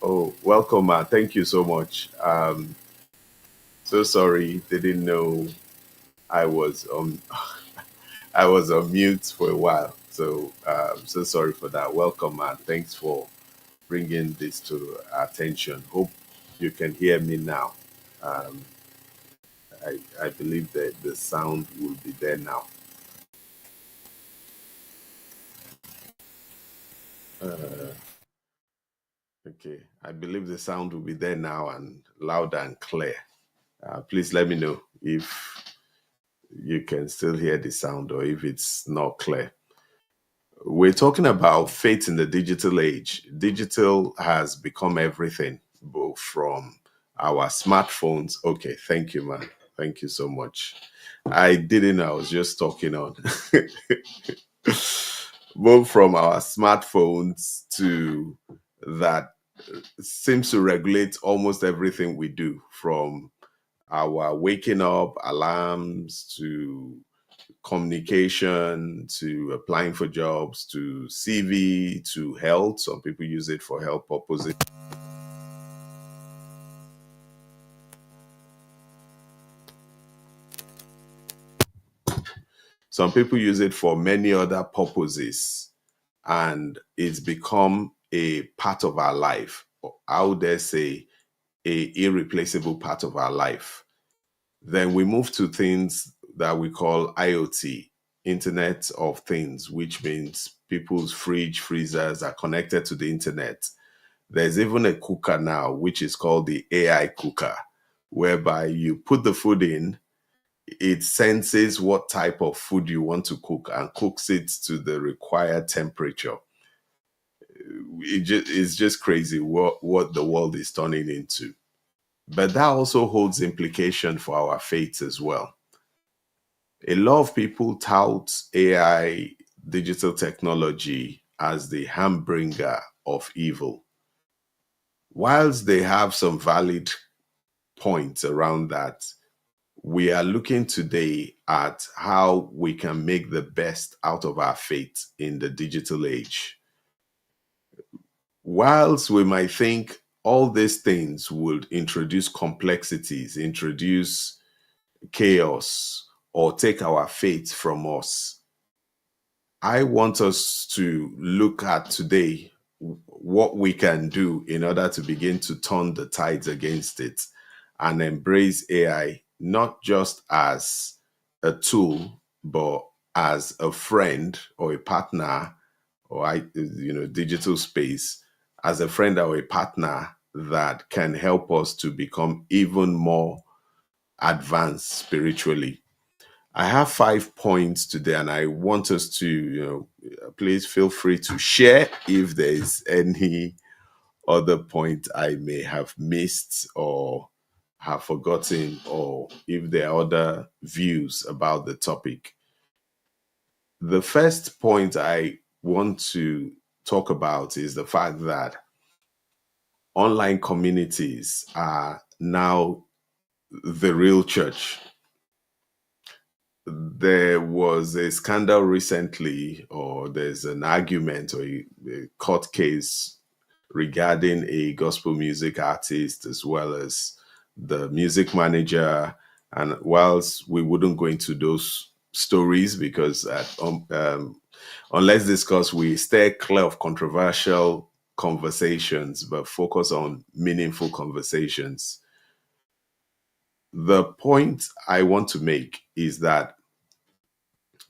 Oh, welcome, man. Thank you so much. So sorry, didn't know I was on I was on mute for a while. So sorry for that. Welcome, man. Thanks for bringing this to our attention. Hope you can hear me now. Um, I believe that the sound will be there now. Uh, okay, I believe the sound will be there now and loud and clear. Please let me know if you can still hear the sound or if it's not clear. We're talking about faith in the digital age. Digital has become everything, both from our smartphones. Okay, thank you, man. Thank you so much. I didn't know, I was just talking on. Both from our smartphones to that seems to regulate almost everything we do, from our waking up alarms to communication to applying for jobs to CV to health. Some people use it for health purposes. Some people use it for many other purposes, and it's become a part of our life. I would dare say a irreplaceable part of our life. Then we move to things that we call IoT, Internet of Things, which means people's fridge, freezers are connected to the internet. There's even a cooker now, which is called the AI cooker, whereby you put the food in, it senses what type of food you want to cook and cooks it to the required temperature. It's just crazy what the world is turning into. But that also holds implication for our faith as well. A lot of people tout AI, digital technology, as the handbringer of evil. Whilst they have some valid points around that, we are looking today at how we can make the best out of our faith in the digital age. Whilst we might think all these things would introduce complexities, introduce chaos, or take our faith from us, I want us to look at today what we can do in order to begin to turn the tides against it and embrace AI not just as a tool, but as a friend or a partner, or digital space, as a friend or a partner that can help us to become even more advanced spiritually. I have 5 points today, and I want us to, please feel free to share if there is any other point I may have missed or have forgotten, or if there are other views about the topic. The first point I want to talk about is the fact that online communities are now the real church. There was a scandal recently, or there's an argument or a court case regarding a gospel music artist as well as the music manager. And whilst we wouldn't go into those stories because on Let's Discuss, we stay clear of controversial conversations, but focus on meaningful conversations. The point I want to make is that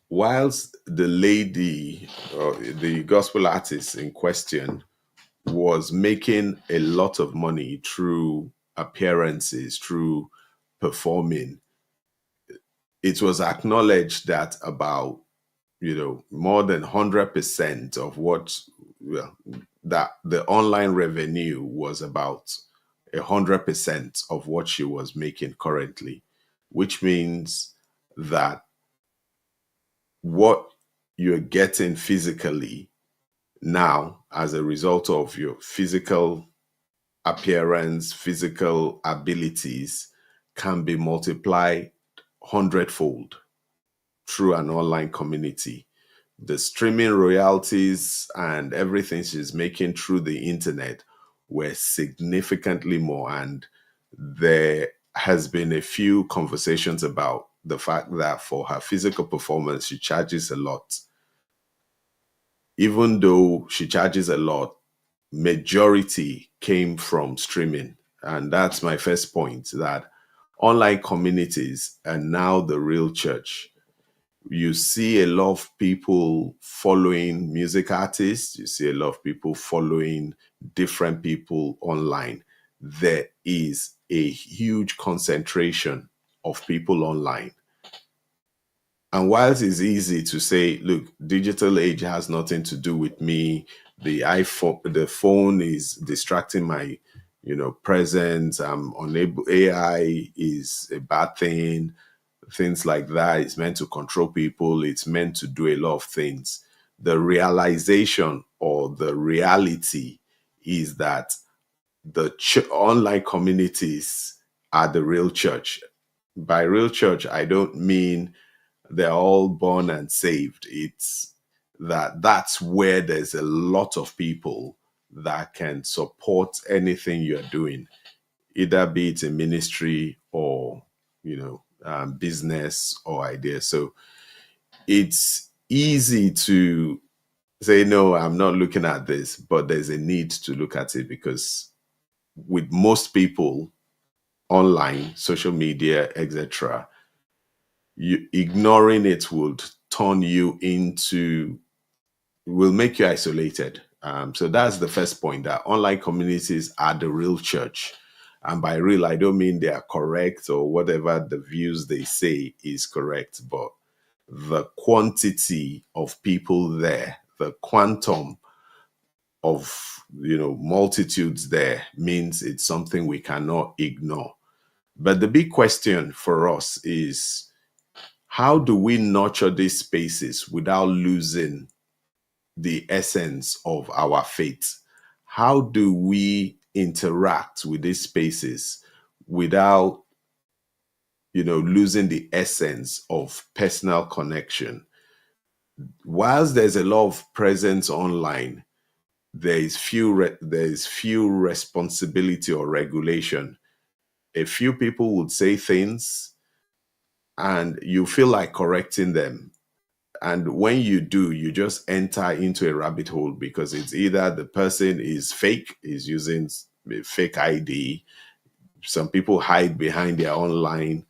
whilst the lady, or the gospel artist in question, was making a lot of money through appearances, through performing, it was acknowledged that about, more than 100% of what, well, that the online revenue was about 100% of what she was making currently, which means that what you're getting physically now as a result of your physical appearance, physical abilities can be multiplied hundredfold through an online community. The streaming royalties and everything she's making through the internet were significantly more. And there has been a few conversations about the fact that for her physical performance, she charges a lot. Even though she charges a lot, majority came from streaming. And that's my first point, that online communities are now the real church. You see a lot of people following music artists, you see a lot of people following different people online. There is a huge concentration of people online. And whilst it's easy to say, look, digital age has nothing to do with me, the phone is distracting my, presence, I'm unable, AI is a bad thing, things like that. It's meant to control people, it's meant to do a lot of things. The realization or the reality is that the online communities are the real church. By real church, I don't mean they're all born and saved. It's that's where there's a lot of people that can support anything you're doing, either be it a ministry or business or idea. So it's easy to say, no, I'm not looking at this, but there's a need to look at it, because with most people online, social media, etc., you ignoring it would turn you into, will make you isolated. So that's the first point, that online communities are the real church. And by real, I don't mean they are correct or whatever the views they say is correct, but the quantity of people there, the quantum of multitudes there, means it's something we cannot ignore. But the big question for us is, how do we nurture these spaces without losing the essence of our faith? How do we interact with these spaces without losing the essence of personal connection? Whilst there's a lot of presence online, there is few responsibility or regulation. A few people would say things and you feel like correcting them, and when you do, you just enter into a rabbit hole, because it's either the person is fake, is using a fake ID. Some people hide behind their online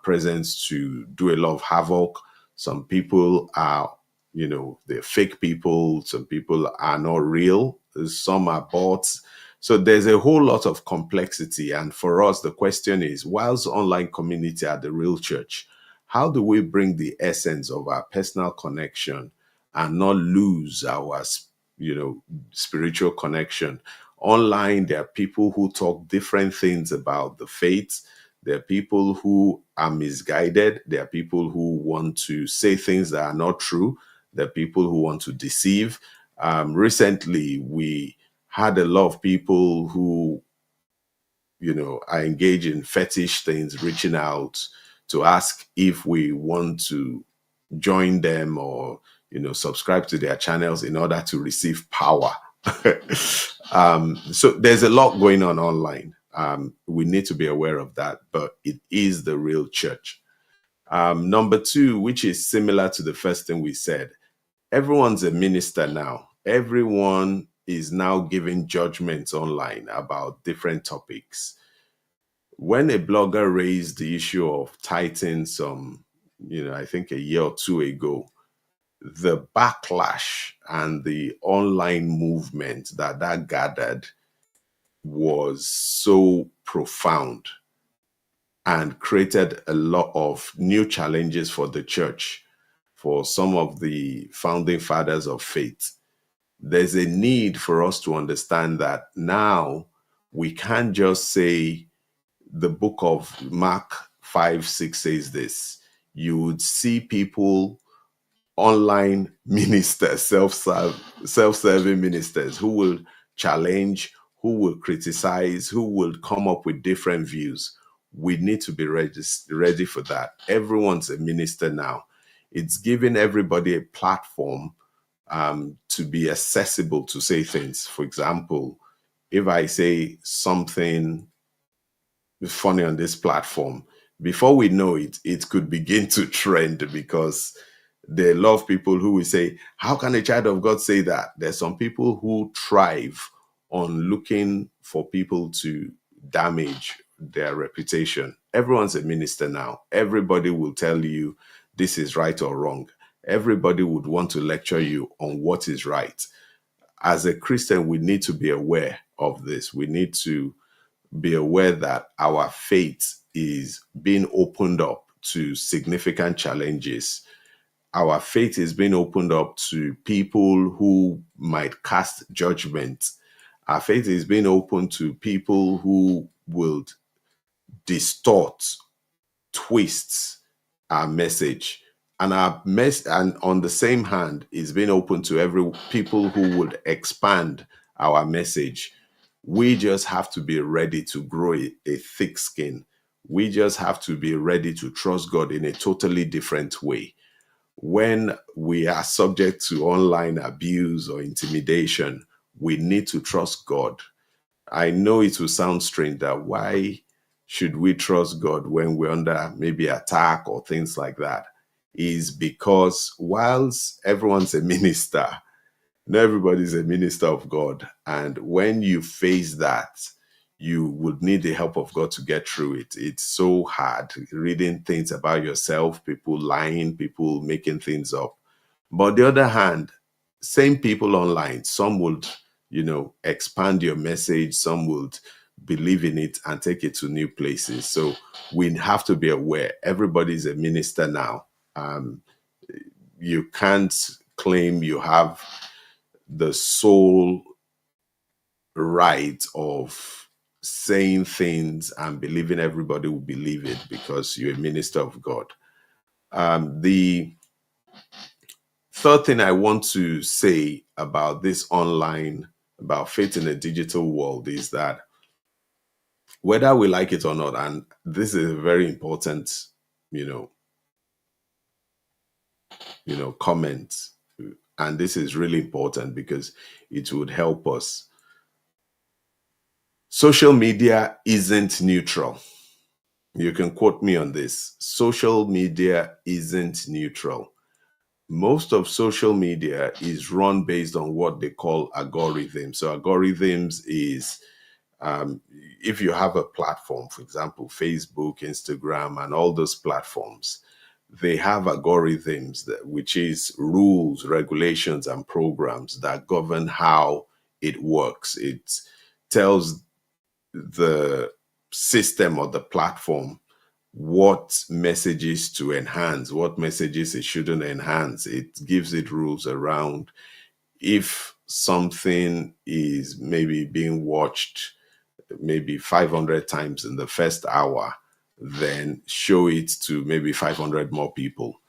presence to do a lot of havoc. Some people are, they're fake people. Some people are not real. Some are bots. So there's a whole lot of complexity. And for us, the question is, whilst online community are the real church, how do we bring the essence of our personal connection and not lose our, spiritual connection? Online, there are people who talk different things about the faith. There are people who are misguided. There are people who want to say things that are not true. There are people who want to deceive. Recently, we had a lot of people who, are engaged in fetish things, reaching out to ask if we want to join them or, subscribe to their channels in order to receive power. So there's a lot going on online. We need to be aware of that, but it is the real church. Number two, which is similar to the first thing we said, everyone's a minister now. Everyone is now giving judgments online about different topics. When a blogger raised the issue of tithing some, I think a year or two ago, the backlash and the online movement that gathered was so profound and created a lot of new challenges for the church, for some of the founding fathers of faith. There's a need for us to understand that now we can't just say the book of Mark 5:6 says this. You would see people, online ministers, self-serving ministers, who will challenge, who will criticize, who will come up with different views. We need to be ready for that. Everyone's a minister now. It's giving everybody a platform to be accessible to say things. For example, If I say something funny on this platform, before we know it, it could begin to trend because there are a lot of people who will say, how can a child of God say that? There's some people who thrive on looking for people to damage their reputation. Everyone's a minister now. Everybody will tell you this is right or wrong. Everybody would want to lecture you on what is right. As a Christian, we need to be aware of this. We need to be aware that our faith is being opened up to significant challenges. Our faith is being opened up to people who might cast judgment. Our faith is being open to people who will distort, twist our message. And and on the same hand, is being open to every people who would expand our message. We just have to be ready to grow a thick skin. We just have to be ready to trust God in a totally different way. When we are subject to online abuse or intimidation, we need to trust God. I know it will sound strange that why should we trust God when we're under maybe attack or things like that? Is because whilst everyone's a minister, not everybody's a minister of God. And when you face that, you would need the help of God to get through it. It's so hard reading things about yourself, people lying, people making things up. But on the other hand, same people online, some would, expand your message, some would believe in it and take it to new places. So we have to be aware. Everybody's a minister now. You can't claim you have the sole right of saying things and believing everybody will believe it because you're a minister of God. The third thing I want to say about this online, about faith in a digital world, is that whether we like it or not, and this is a very important, you know, comment, and this is really important because it would help us. Social media isn't neutral. You can quote me on this. Social media isn't neutral. Most of social media is run based on what they call algorithms. So algorithms is, um, if you have a platform, for example, Facebook, Instagram, and all those platforms, they have algorithms which is rules, regulations, and programs that govern how it works. It tells the system or the platform what messages to enhance, what messages it shouldn't enhance. It gives it rules around if something is maybe being watched maybe 500 times in the first hour, then show it to maybe 500 more people.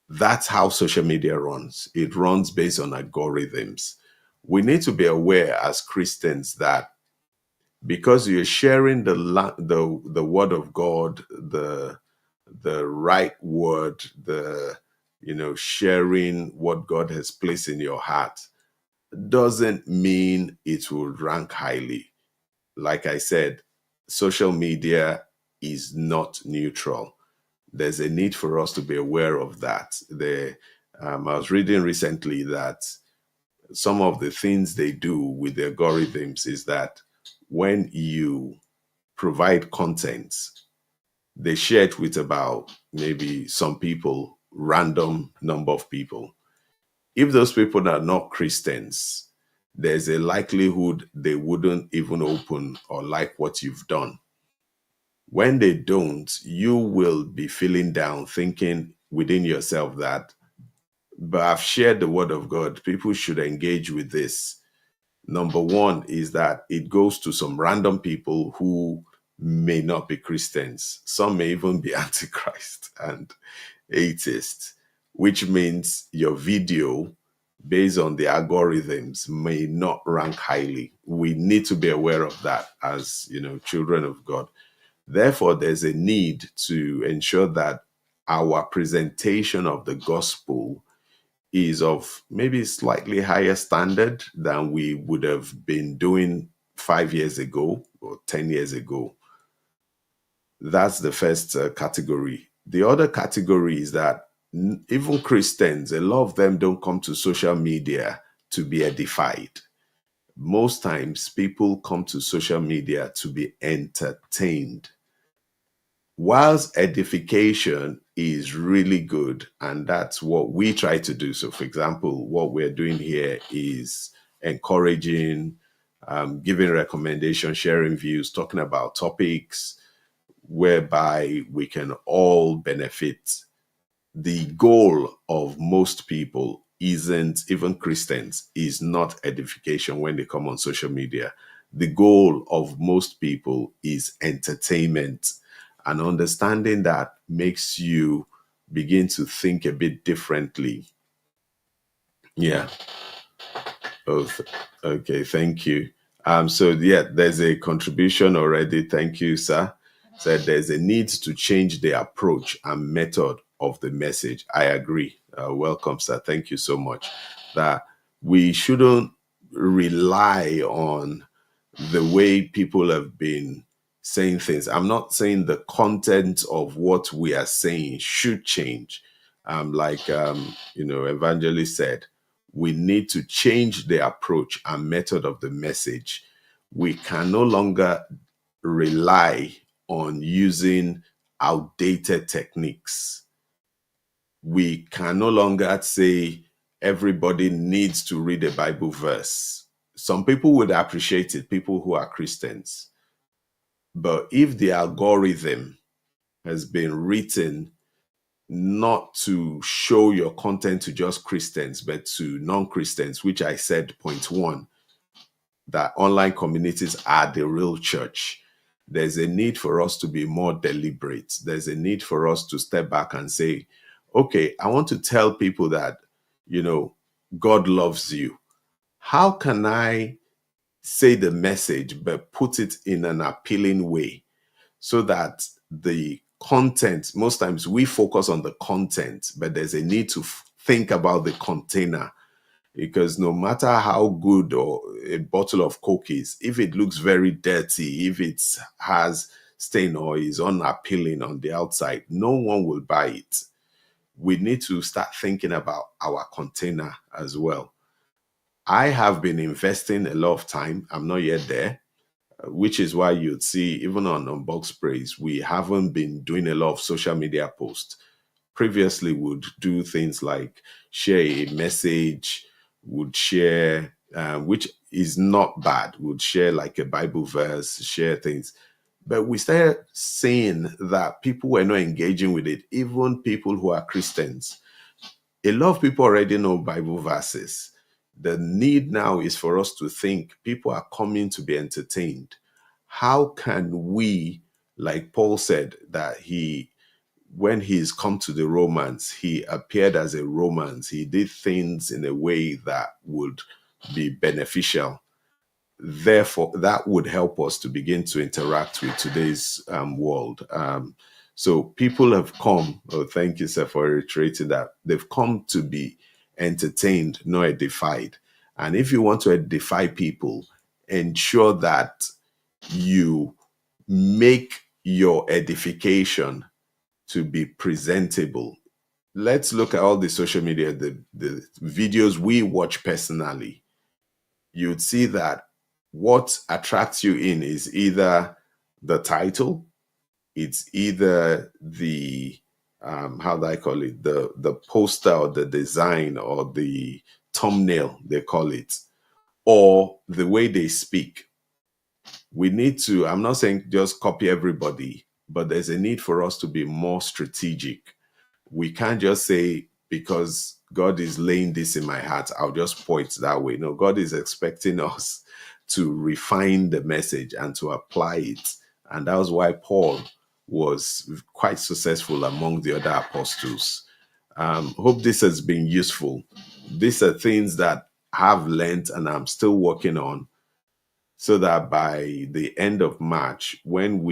That's how social media runs. It runs based on algorithms. We need to be aware as Christians that because you're sharing the word of God, the right word, the sharing what God has placed in your heart, doesn't mean it will rank highly. Like I said, social media is not neutral. There's a need for us to be aware of that. I was reading recently that some of the things they do with the algorithms is that when you provide content, they share it with about maybe some people, random number of people. If those people are not Christians, there's a likelihood they wouldn't even open or like what you've done. When they don't, you will be feeling down, thinking within yourself that, but I've shared the word of God. People should engage with this. Number one is that it goes to some random people who may not be Christians. Some may even be antichrist and atheists, which means your video, based on the algorithms, may not rank highly. We need to be aware of that as children of God. Therefore, there's a need to ensure that our presentation of the gospel is of maybe slightly higher standard than we would have been doing 5 years ago or 10 years ago. That's the first category. The other category is that even Christians, a lot of them don't come to social media to be edified. Most times, people come to social media to be entertained. Whilst edification is really good, and that's what we try to do. So, for example, what we're doing here is encouraging, giving recommendations, sharing views, talking about topics whereby we can all benefit. The goal of most people isn't, even Christians, is not edification when they come on social media. The goal of most people is entertainment. And understanding that makes you begin to think a bit differently. Yeah. Oh, okay. Thank you. So yeah, there's a contribution already. Thank you, sir. Said there's a need to change the approach and method of the message. I agree. Welcome, sir. Thank you so much. That we shouldn't rely on the way people have been saying things. I'm not saying the content of what we are saying should change. Evangelist said, we need to change the approach and method of the message. We can no longer rely on using outdated techniques. We can no longer say everybody needs to read a Bible verse. Some people would appreciate it, people who are Christians. But if the algorithm has been written not to show your content to just Christians, but to non-Christians, which I said, point one, that online communities are the real church. There's a need for us to be more deliberate. There's a need for us to step back and say, okay, I want to tell people that, God loves you. How can I say the message, but put it in an appealing way so that the content, most times we focus on the content, but there's a need to think about the container. Because no matter how good or a bottle of Coke is, if it looks very dirty, if it has stain or is unappealing on the outside, no one will buy it. We need to start thinking about our container as well. I have been investing a lot of time. I'm not yet there, which is why you'd see, even on Unbox Praise, we haven't been doing a lot of social media posts. Previously, would do things like share a message, would share, which is not bad, would share like a Bible verse, share things. But we started seeing that people were not engaging with it, even people who are Christians. A lot of people already know Bible verses. The need now is for us to think people are coming to be entertained. How can we, like Paul said, that when he's come to the Romans, he appeared as a Roman. He did things in a way that would be beneficial. Therefore, that would help us to begin to interact with today's world. So people have come, thank you, sir, for reiterating that. They've come to be entertained, not edified. And if you want to edify people, ensure that you make your edification to be presentable. Let's look at all the social media, the videos we watch personally. You'd see that what attracts you in is either the title, it's either the how do I call it, the poster or the design or the thumbnail, they call it, or the way they speak. We need to, I'm not saying just copy everybody, but there's a need for us to be more strategic. We can't just say, because God is laying this in my heart, I'll just point that way. No, God is expecting us to refine the message and to apply it. And that was why Paul was quite successful among the other apostles. Hope this has been useful. These are things that I've learned and I'm still working on, so that by the end of March, when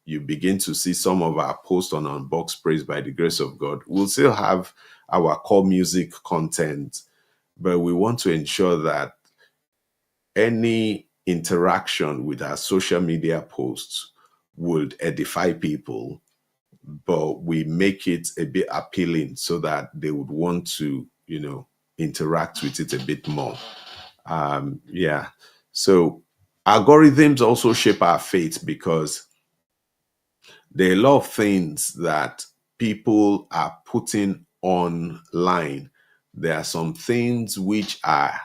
you begin to see some of our posts on Unbox Praise by the grace of God, we'll still have our core music content, but we want to ensure that any interaction with our social media posts would edify people, but we make it a bit appealing so that they would want to, interact with it a bit more. Yeah. So algorithms also shape our fate because there are a lot of things that people are putting online. There are some things which are,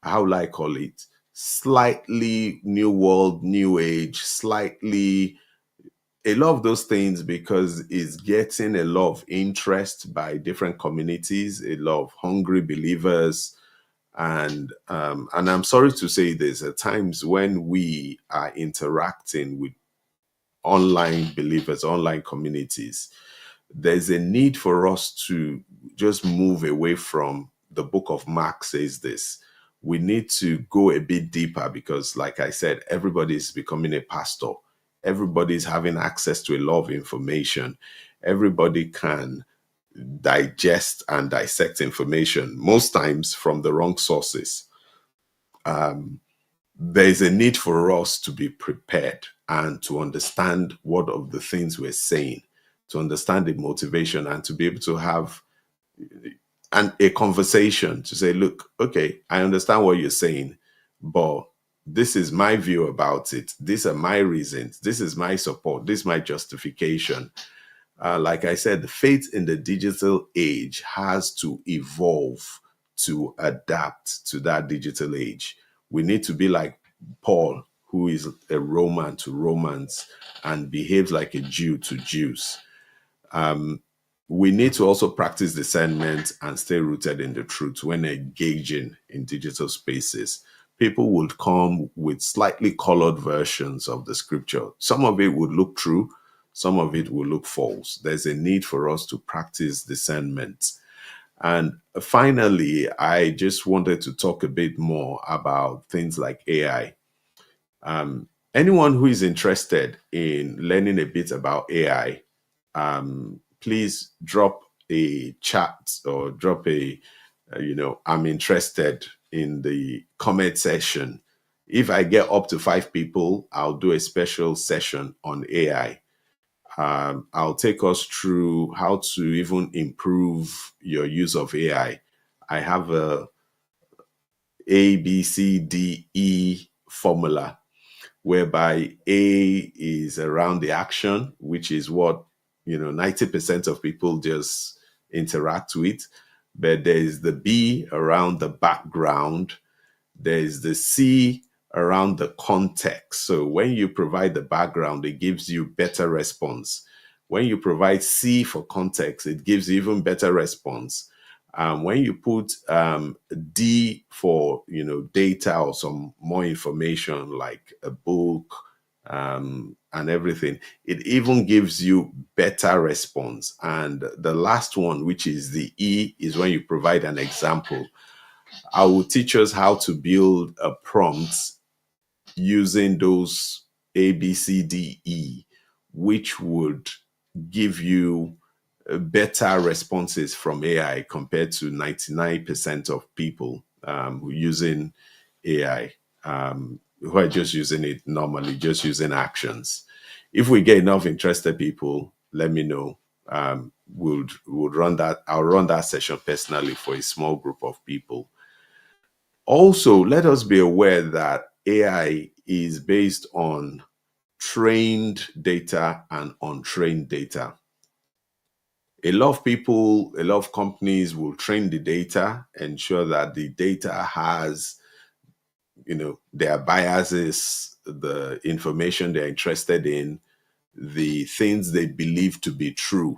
how will I call it, slightly new world, new age, slightly a lot of those things because it's getting a lot of interest by different communities, a lot of hungry believers, and I'm sorry to say this, at times when we are interacting with online believers, online communities, there's a need for us to just move away from the book of Mark says this. We need to go a bit deeper because, like I said, everybody's becoming a pastor. Everybody's having access to a lot of information. Everybody can digest and dissect information, most times from the wrong sources. There's a need for us to be prepared and to understand what of the things we're saying, to understand the motivation, and to be able to have a conversation to say, look, okay, I understand what you're saying, but this is my view about it. These are my reasons. This is my support. This is my justification. Like I said, the faith in the digital age has to evolve to adapt to that digital age. We need to be like Paul, who is a Roman to Romans and behaves like a Jew to Jews. We need to also practice discernment and stay rooted in the truth when engaging in digital spaces. People would come with slightly colored versions of the scripture. Some of it would look true, some of it will look false. There's a need for us to practice discernment. And finally, I just wanted to talk a bit more about things like AI. Anyone who is interested in learning a bit about AI, please drop a chat or drop I'm interested in the comment section. If I get up to 5 people, I'll do a special session on AI. I'll take us through how to even improve your use of AI. I have a B, C, D, E formula whereby A is around the action, which is what 90% of people just interact with. But there is the B around the background. There is the C around the context. So when you provide the background, it gives you better response. When you provide C for context, it gives you even better response. When you put D for data or some more information like a book and everything, it even gives you better response. And the last one, which is the E, is when you provide an example. I will teach us how to build a prompt using those A, B, C, D, E, which would give you better responses from AI compared to 99% of people who using AI, who are just using it normally, just using actions. If we get enough interested people, let me know. We'll run that. I'll run that session personally for a small group of people. Also, let us be aware that AI is based on trained data and untrained data. A lot of people, a lot of companies will train the data, ensure that the data has, their biases, the information they're interested in, the things they believe to be true.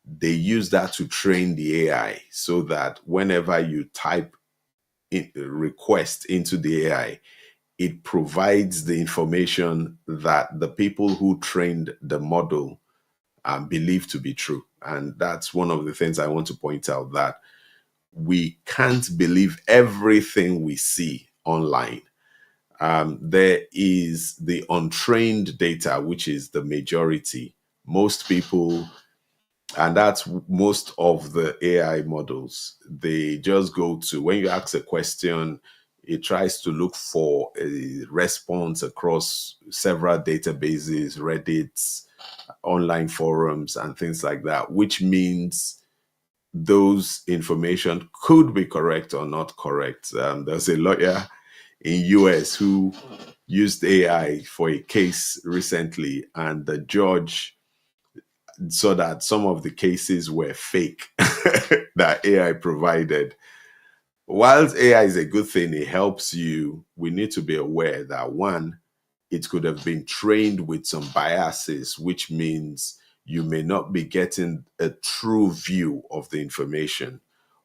They use that to train the AI so that whenever you type request into the AI, it provides the information that the people who trained the model believe to be true. And that's one of the things I want to point out, that we can't believe everything we see online. There is the untrained data, which is the majority. Most people, and that's most of the AI models, they just go to, when you ask a question, It tries to look for a response across several databases, Reddit, online forums, and things like that, which means those information could be correct or not correct. There's a lawyer in US who used AI for a case recently, and the judge saw that some of the cases were fake that AI provided. Whilst AI is a good thing, it helps you, we need to be aware that one, it could have been trained with some biases, which means you may not be getting a true view of the information.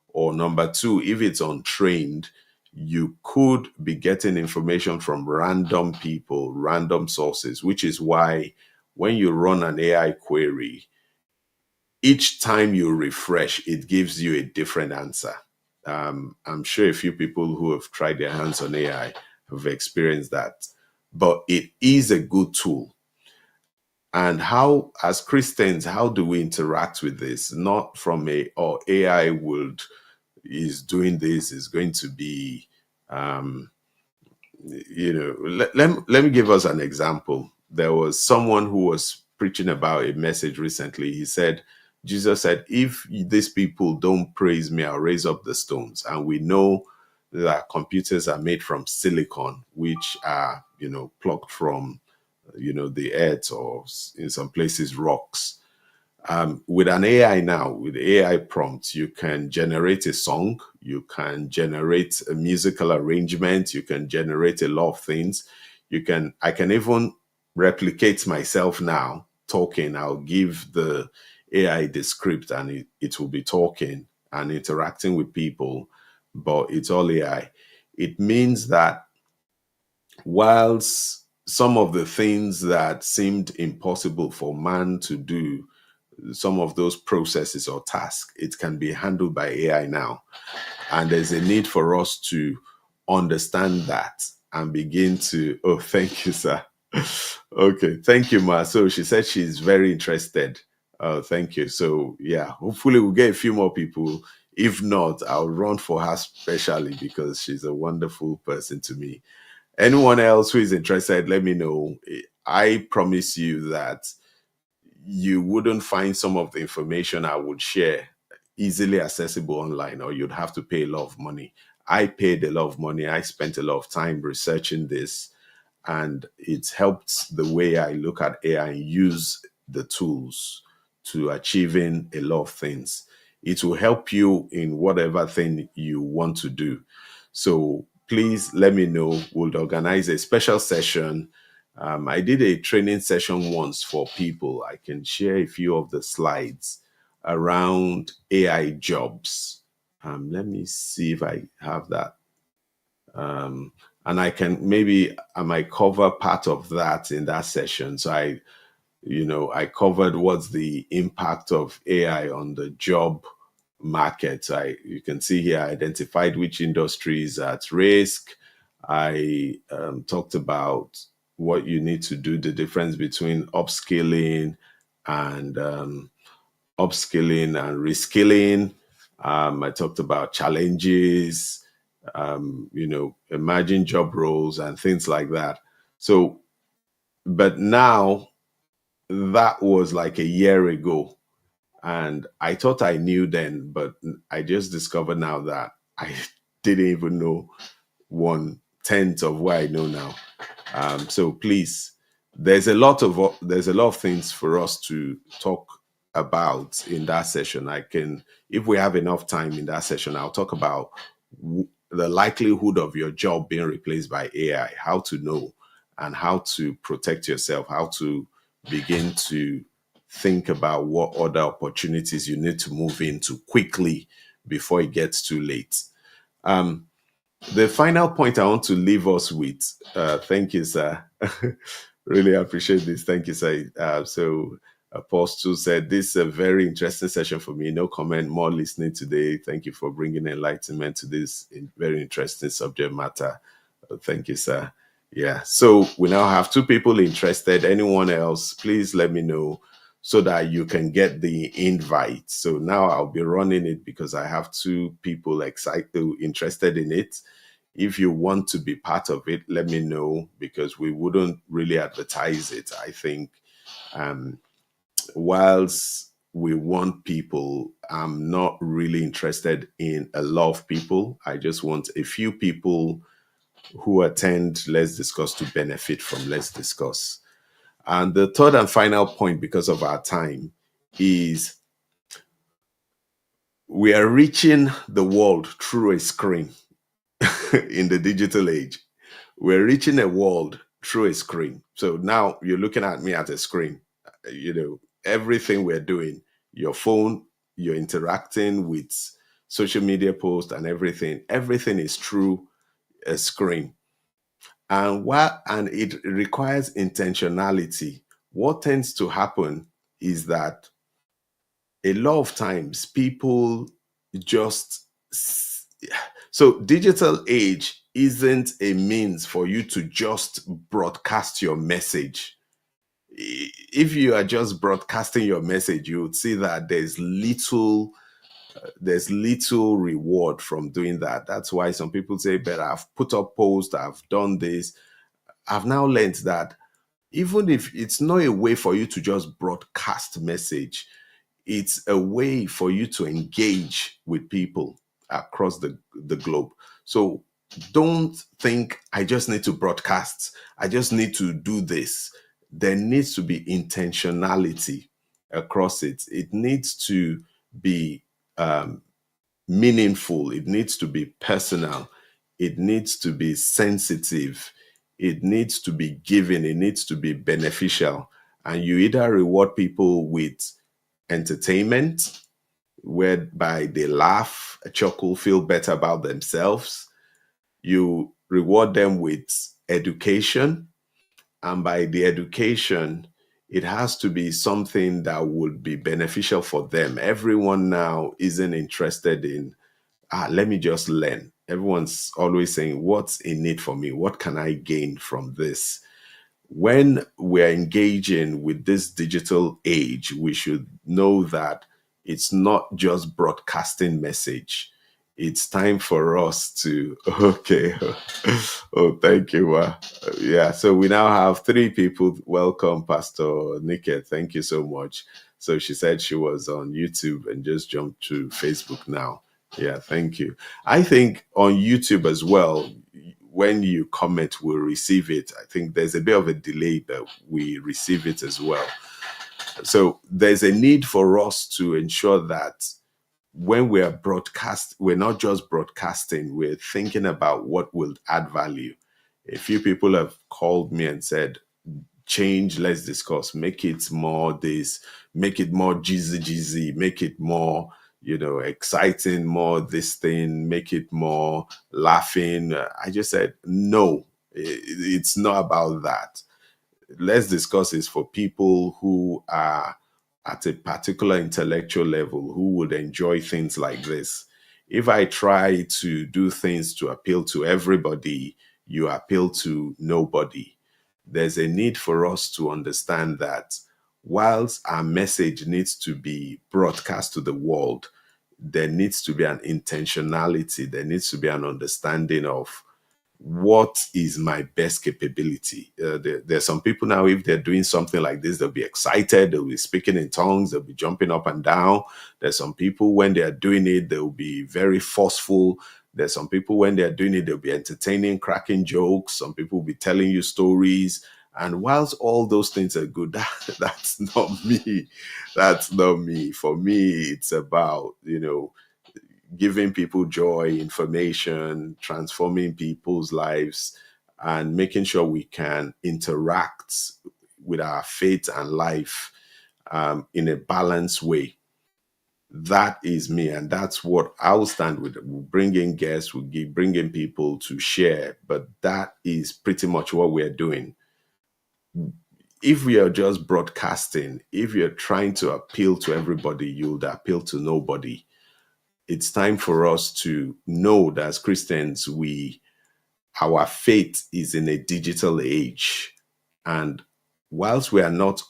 Or number two, if it's untrained, you could be getting information from random people, random sources, which is why when you run an AI query, each time you refresh, it gives you a different answer. I'm sure a few people who have tried their hands on AI have experienced that. But it is a good tool. And how, as Christians, how do we interact with this? Not from AI would is doing this, is going to be, um, let me give us an example. There was someone who was preaching about a message recently. He said, Jesus said, if these people don't praise me, I'll raise up the stones. And we know that computers are made from silicon, which are, plucked from, the earth, or in some places, rocks. With an AI now, with AI prompts, you can generate a song, you can generate a musical arrangement, you can generate a lot of things. I can even replicate myself now talking. I'll give the AI the script, and it will be talking and interacting with people, but it's all AI. It means that whilst some of the things that seemed impossible for man to do, some of those processes or tasks, it can be handled by AI now. And there's a need for us to understand that and begin to, oh, thank you, sir. Okay, thank you, Ma. So she said she's very interested. Oh, thank you. So yeah, hopefully we'll get a few more people. If not, I'll run for her specially because she's a wonderful person to me. Anyone else who is interested, let me know. I promise you that you wouldn't find some of the information I would share easily accessible online, or you'd have to pay a lot of money. I paid a lot of money. I spent a lot of time researching this, and it's helped the way I look at AI and use the tools to achieving a lot of things. It will help you in whatever thing you want to do. So please let me know. We'll organize a special session. I did a training session once for people. I can share a few of the slides around AI jobs. Let me see if I have that. And I might cover part of that in that session. So I covered what's the impact of AI on the job market. You can see here, I identified which industries are at risk. I talked about what you need to do, the difference between and upskilling and reskilling. I talked about challenges, emerging job roles and things like that. So, but now that was like a year ago. And I thought I knew then, but I just discovered now that I didn't even know 1/10 of what I know now. So please, there's a lot of things for us to talk about in that session. If we have enough time in that session, I'll talk about the likelihood of your job being replaced by AI, how to know, and how to protect yourself, how to begin to think about what other opportunities you need to move into quickly before it gets too late. The final point I want to leave us with, thank you, sir. Really appreciate this. Thank you, sir. So Apostle said, this is a very interesting session for me. No comment, more listening today. Thank you for bringing enlightenment to this very interesting subject matter. Thank you, sir. Yeah. So we now have 2 people interested. Anyone else, please let me know so that you can get the invite. So now I'll be running it because I have 2 people excited, interested in it. If you want to be part of it, let me know, because we wouldn't really advertise it. I think um, whilst we want people, I'm not really interested in a lot of people. I just want a few people who attend Let's Discuss to benefit from Let's Discuss. And the third and final point, because of our time, is we are reaching the world through a screen in the digital age. We're reaching a world through a screen. So now you're looking at me at a screen. Everything we're doing, your phone, you're interacting with social media posts and everything is through a screen. And it requires intentionality. What tends to happen is that a lot of times people just so digital age isn't a means for you to just broadcast your message. If you are just broadcasting your message, you would see that there's little reward from doing that. That's why some people say, but I've put up posts, I've done this. I've now learned that even if it's not a way for you to just broadcast message, it's a way for you to engage with people across the globe. So don't think I just need to broadcast, I just need to do this. There needs to be intentionality across it. It needs to be meaningful, it needs to be personal, it needs to be sensitive, it needs to be giving, it needs to be beneficial. And you either reward people with entertainment, whereby they laugh, chuckle, feel better about themselves. You reward them with education. And by the education, it has to be something that would be beneficial for them. Everyone now isn't interested in, let me just learn. Everyone's always saying, what's in it for me? What can I gain from this? When we're engaging with this digital age, we should know that it's not just broadcasting message. It's time for us to, okay. Oh, thank you. Yeah, so we now have three people. Welcome, Pastor Nika. Thank you so much. So she said she was on YouTube and just jumped to Facebook now. Yeah, thank you. I think on YouTube as well, when you comment, we'll receive it. I think there's a bit of a delay, but we receive it as well. So there's a need for us to ensure that when we are we're not just broadcasting, we're thinking about what will add value. A few people have called me and said, change, let's discuss, make it more this, make it more jizzy, make it more, exciting, more this thing, make it more laughing. I just said, no, it's not about that. Let's discuss is for people who are at a particular intellectual level, who would enjoy things like this. If I try to do things to appeal to everybody, you appeal to nobody. There's a need for us to understand that whilst our message needs to be broadcast to the world, there needs to be an intentionality, there needs to be an understanding of what is my best capability. There's some people now, if they're doing something like this, they'll be excited, they'll be speaking in tongues, they'll be jumping up and down. There's some people, when they're doing it, they'll be very forceful. There's some people, when they're doing it, they'll be entertaining, cracking jokes. Some people will be telling you stories. And whilst all those things are good, that's not me. That's not me. For me, it's about, giving people joy, information, transforming people's lives, and making sure we can interact with our faith and life in a balanced way. That is me, and that's what I'll stand with. We'll bring in guests, bring in people to share, but that is pretty much what we're doing. If we are just broadcasting, if you're trying to appeal to everybody, you'll appeal to nobody. It's time for us to know that as Christians, our faith is in a digital age. And whilst we are not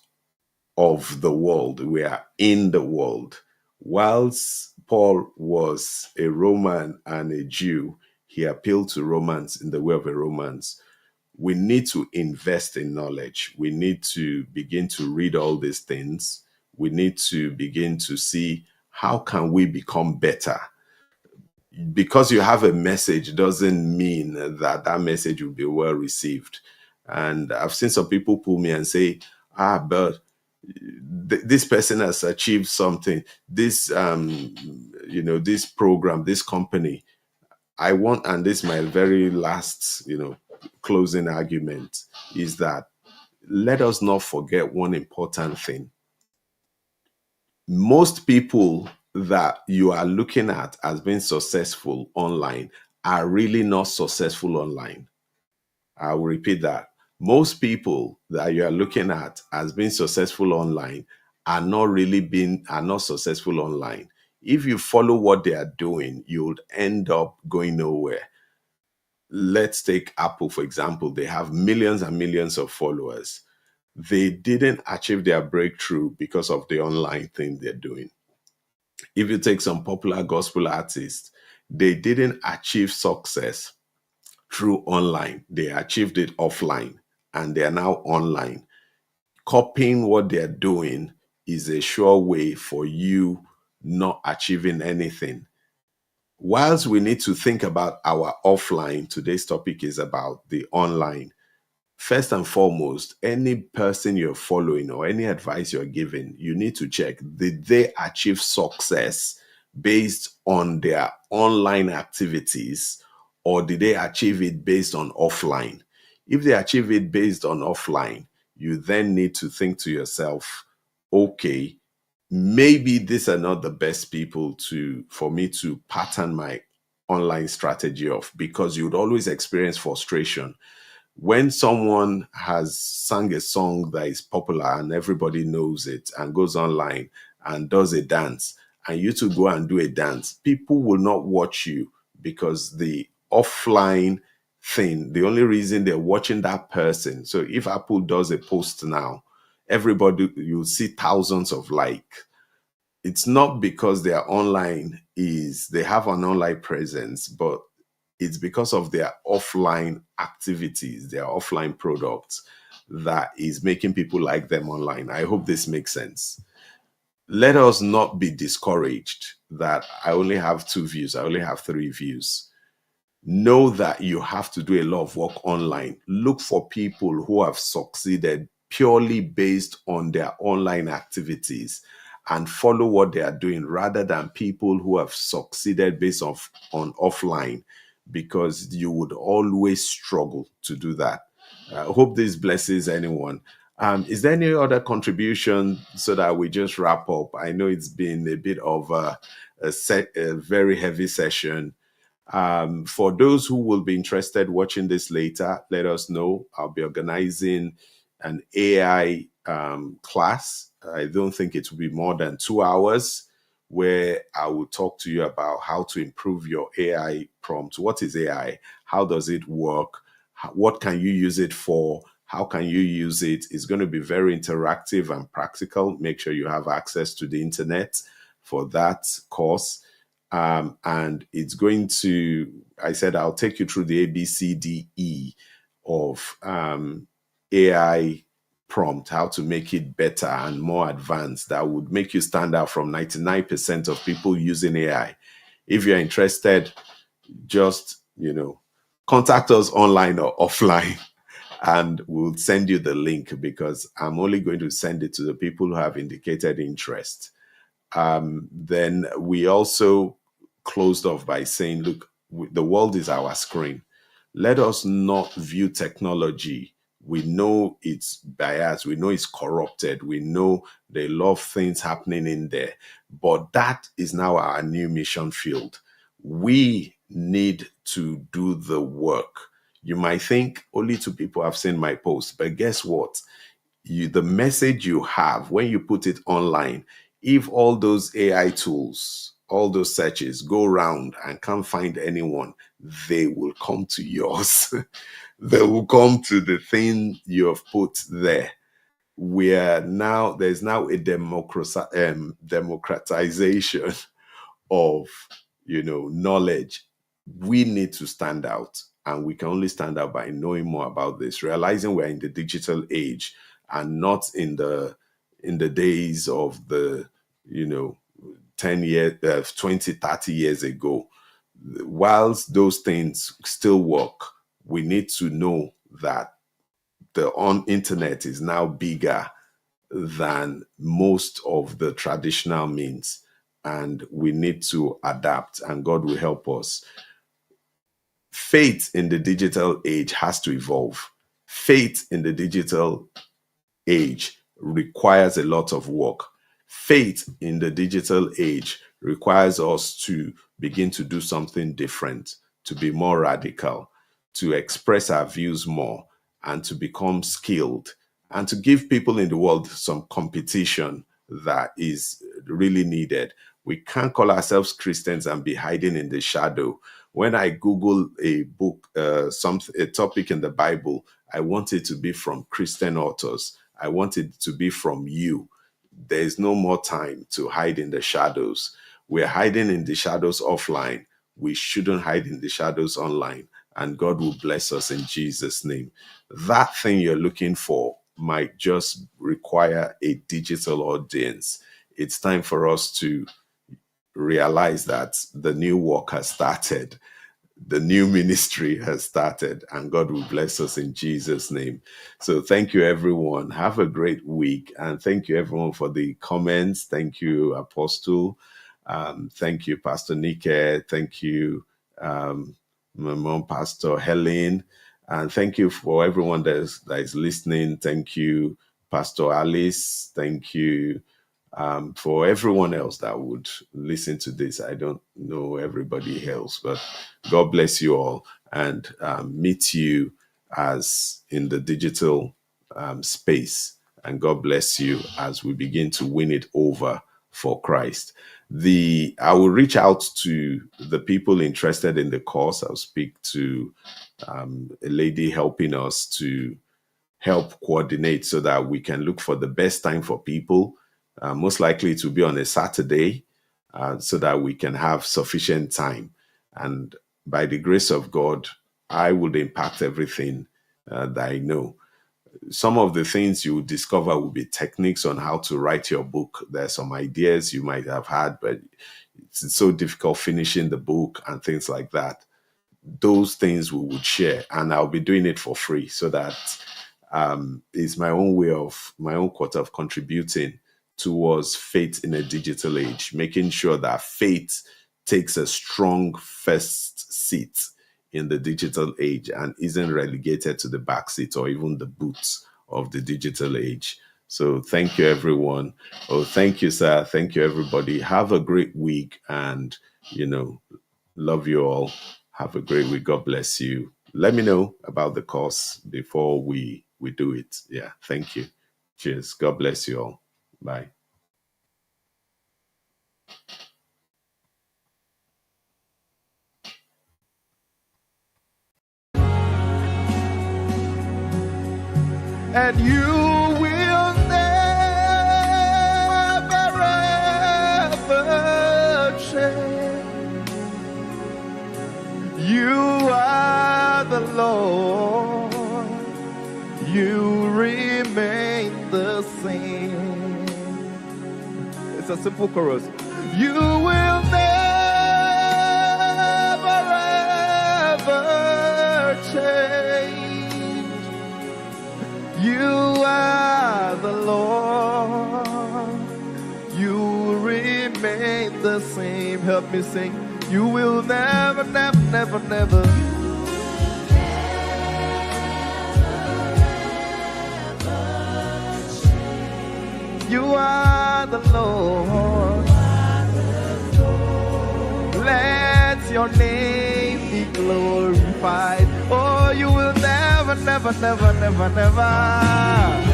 of the world, we are in the world. Whilst Paul was a Roman and a Jew, he appealed to romance in the way of a romance. We need to invest in knowledge. We need to begin to read all these things. We need to begin to see how can we become better. Because you have a message doesn't mean that that message will be well received. And I've seen some people pull me and say, but this person has achieved something. This, this program, this company, I want, and this is my very last, closing argument, is that let us not forget one important thing. Most people that you are looking at as being successful online are really not successful online. I will repeat that. Most people that you are looking at as being successful online are not successful online. If you follow what they are doing, you'll end up going nowhere. Let's take Apple, for example. They have millions and millions of followers. They didn't achieve their breakthrough because of the online thing they're doing. If you take some popular gospel artists, they didn't achieve success through online. They achieved it offline and they are now online. Copying what they're doing is a sure way for you not achieving anything. Whilst we need to think about our offline, today's topic is about the online. First and foremost, any person you're following or any advice you're giving, you need to check, did they achieve success based on their online activities, or did they achieve it based on offline? If they achieve it based on offline, you then need to think to yourself, okay, maybe these are not the best people for me to pattern my online strategy of, because you would always experience frustration when someone has sung a song that is popular and everybody knows it and goes online and does a dance, and you to go and do a dance. People will not watch you because the offline thing, the only reason they're watching that person. So if Apple does a post now, everybody, you'll see thousands of it's not because they have an online presence, but it's because of their offline activities, their offline products that is making people like them online. I hope this makes sense. Let us not be discouraged that I only have 2 views, I only have 3 views. Know that you have to do a lot of work online. Look for people who have succeeded purely based on their online activities and follow what they are doing rather than people who have succeeded based on offline, because you would always struggle to do that. I hope this blesses anyone. Is there any other contribution so that we just wrap up? I know it's been a bit of a very heavy session. For those who will be interested watching this later, let us know. I'll be organizing an AI class. I don't think it will be more than 2 hours, where I will talk to you about how to improve your AI prompt. What is AI? How does it work? What can you use it for? How can you use it? It's going to be very interactive and practical. Make sure you have access to the internet for that course. And it's going to, I said, I'll take you through the ABCDE of AI prompt, how to make it better and more advanced, that would make you stand out from 99% of people using AI. If you're interested, just, contact us online or offline and we'll send you the link, because I'm only going to send it to the people who have indicated interest. Then we also closed off by saying, look, the world is our screen. Let us not view technology. We know it's biased. We know it's corrupted. We know there are a lot of things happening in there. But that is now our new mission field. We need to do the work. You might think only 2 people have seen my post, but guess what? The message you have when you put it online, if all those AI tools, all those searches go around and can't find anyone, they will come to yours. They will come to the thing you have put there. There's now a democratization of knowledge. we need to stand out, and we can only stand out by knowing more about this, realizing we're in the digital age and not in the days of the 10 years 20, 30 years ago. Whilst those things still work, we need to know that the internet is now bigger than most of the traditional means, and we need to adapt, and God will help us. Faith in the digital age has to evolve. Faith in the digital age requires a lot of work. Faith in the digital age requires us to begin to do something different, to be more radical, to express our views more, and to become skilled, and to give people in the world some competition that is really needed. We can't call ourselves Christians and be hiding in the shadow. When I Google a book, a topic in the Bible, I want it to be from Christian authors. I want it to be from you. There's no more time to hide in the shadows. We're hiding in the shadows offline. We shouldn't hide in the shadows online. And God will bless us in Jesus' name. That thing you're looking for might just require a digital audience. It's time for us to realize that the new work has started. The new ministry has started, and God will bless us in Jesus' name. So thank you, everyone. Have a great week. And thank you, everyone, for the comments. Thank you, Apostle. Thank you, Pastor Nike. Thank you, my mom, Pastor Helen. And thank you for everyone that is listening. Thank you, Pastor Alice. Thank you for everyone else that would listen to this. I don't know everybody else, but God bless you all, and meet you as in the digital space. And God bless you as we begin to win it over for Christ. I will reach out to the people interested in the course. I'll speak to a lady helping us to help coordinate so that we can look for the best time for people. Most likely it will be on a Saturday, so that we can have sufficient time. And by the grace of God, I would impact everything that I know. Some of the things you will discover will be techniques on how to write your book. There are some ideas you might have had, but it's so difficult finishing the book and things like that. Those things we would share, and I'll be doing it for free, so that is my own quarter of contributing towards faith in a digital age, making sure that faith takes a strong first seat in the digital age and isn't relegated to the back seat or even the boots of the digital age. So thank you, everyone. Oh, thank you, sir. Thank you, everybody. Have a great week, and love you all. Have a great week. God bless you. Let me know about the course before we do it. Yeah, thank you. Cheers. God bless you all. Bye. And you will never ever change. You are the Lord. You remain the same. It's a simple chorus. You will never ever change. You are the Lord. You remain the same. Help me sing. You will never, never, never, never. You are the Lord. Let your name be glorified. Oh, you will never, never, never, never, never.